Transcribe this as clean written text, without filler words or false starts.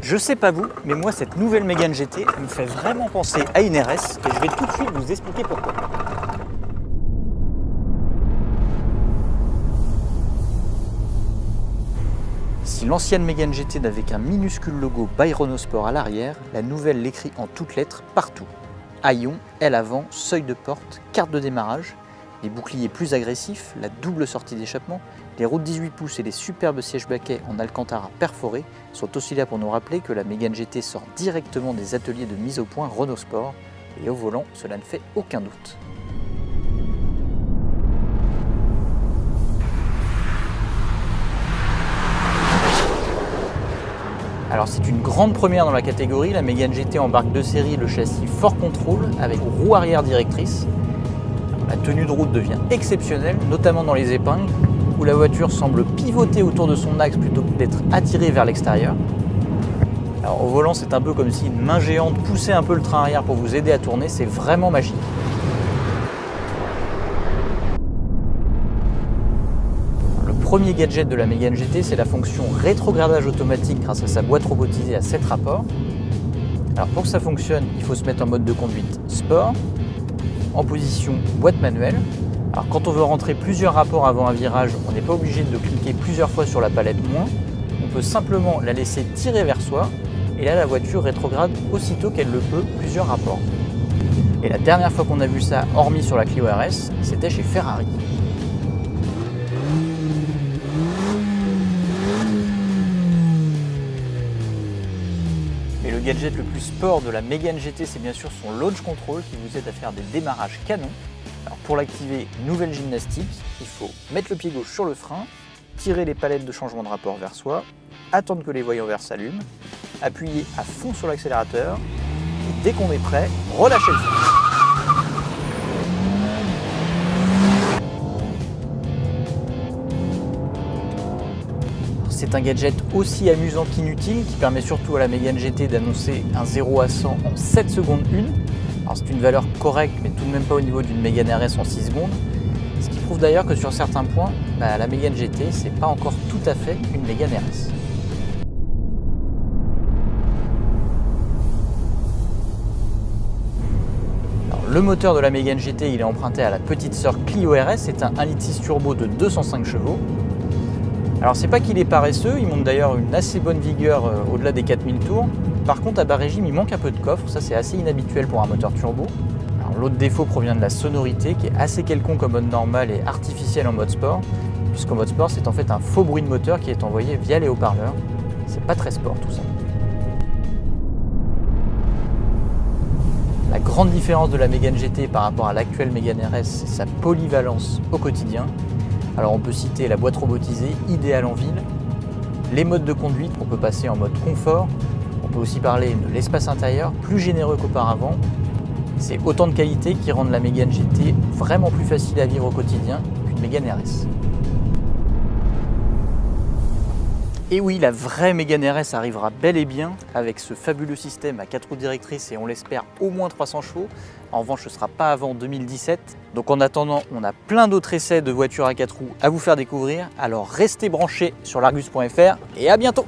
Je sais pas vous, mais moi cette nouvelle Mégane GT me fait vraiment penser à une RS et je vais tout de suite vous expliquer pourquoi. Si l'ancienne Mégane GT n'avait qu'un minuscule logo by Renault Sport à l'arrière, la nouvelle l'écrit en toutes lettres partout. Haillons, aile avant, seuil de porte, carte de démarrage, les boucliers plus agressifs, la double sortie d'échappement, les roues de 18 pouces et les superbes sièges baquets en alcantara perforés sont aussi là pour nous rappeler que la Mégane GT sort directement des ateliers de mise au point Renault Sport et au volant, cela ne fait aucun doute. Alors c'est une grande première dans la catégorie, la Mégane GT embarque de série le châssis Fort Control avec roue arrière directrice. La tenue de route devient exceptionnelle, notamment dans les épingles, où la voiture semble pivoter autour de son axe plutôt que d'être attirée vers l'extérieur. Alors au volant, c'est un peu comme si une main géante poussait un peu le train arrière pour vous aider à tourner, c'est vraiment magique. Le premier gadget de la Mégane GT, c'est la fonction rétrogradage automatique grâce à sa boîte robotisée à 7 rapports. Alors pour que ça fonctionne, il faut se mettre en mode de conduite sport, en position boîte manuelle. Alors quand on veut rentrer plusieurs rapports avant un virage, on n'est pas obligé de cliquer plusieurs fois sur la palette moins. On peut simplement la laisser tirer vers soi et là la voiture rétrograde aussitôt qu'elle le peut plusieurs rapports. Et la dernière fois qu'on a vu ça, hormis sur la Clio RS, c'était chez Ferrari. Et le gadget le plus sport de la Mégane GT, c'est bien sûr son launch control qui vous aide à faire des démarrages canons. Alors pour l'activer, nouvelle gymnastique, il faut mettre le pied gauche sur le frein, tirer les palettes de changement de rapport vers soi, attendre que les voyants verts s'allument, appuyer à fond sur l'accélérateur et dès qu'on est prêt, relâcher le frein. C'est un gadget aussi amusant qu'inutile qui permet surtout à la Mégane GT d'annoncer un 0 à 100 en 7 secondes 1. Alors c'est une valeur correcte mais tout de même pas au niveau d'une Mégane RS en 6 secondes. Ce qui prouve d'ailleurs que sur certains points, la Mégane GT c'est pas encore tout à fait une Mégane RS. Alors, le moteur de la Mégane GT il est emprunté à la petite sœur Clio RS, c'est un 1,6 litre turbo de 205 chevaux. Alors c'est pas qu'il est paresseux, il monte d'ailleurs une assez bonne vigueur au-delà des 4000 tours. Par contre à bas régime il manque un peu de coffre, ça c'est assez inhabituel pour un moteur turbo. L'autre défaut provient de la sonorité qui est assez quelconque en mode normal et artificielle en mode sport, puisqu'en mode sport c'est en fait un faux bruit de moteur qui est envoyé via les haut-parleurs. C'est pas très sport tout ça. La grande différence de la Mégane GT par rapport à l'actuelle Mégane RS, c'est sa polyvalence au quotidien. Alors on peut citer la boîte robotisée, idéale en ville, les modes de conduite qu'on peut passer en mode confort, on peut aussi parler de l'espace intérieur, plus généreux qu'auparavant. C'est autant de qualités qui rendent la Mégane GT vraiment plus facile à vivre au quotidien qu'une Mégane RS. Et oui, la vraie Mégane RS arrivera bel et bien avec ce fabuleux système à 4 roues directrices et on l'espère au moins 300 chevaux. En revanche, ce ne sera pas avant 2017. Donc en attendant, on a plein d'autres essais de voitures à 4 roues à vous faire découvrir. Alors restez branchés sur l'Argus.fr et à bientôt!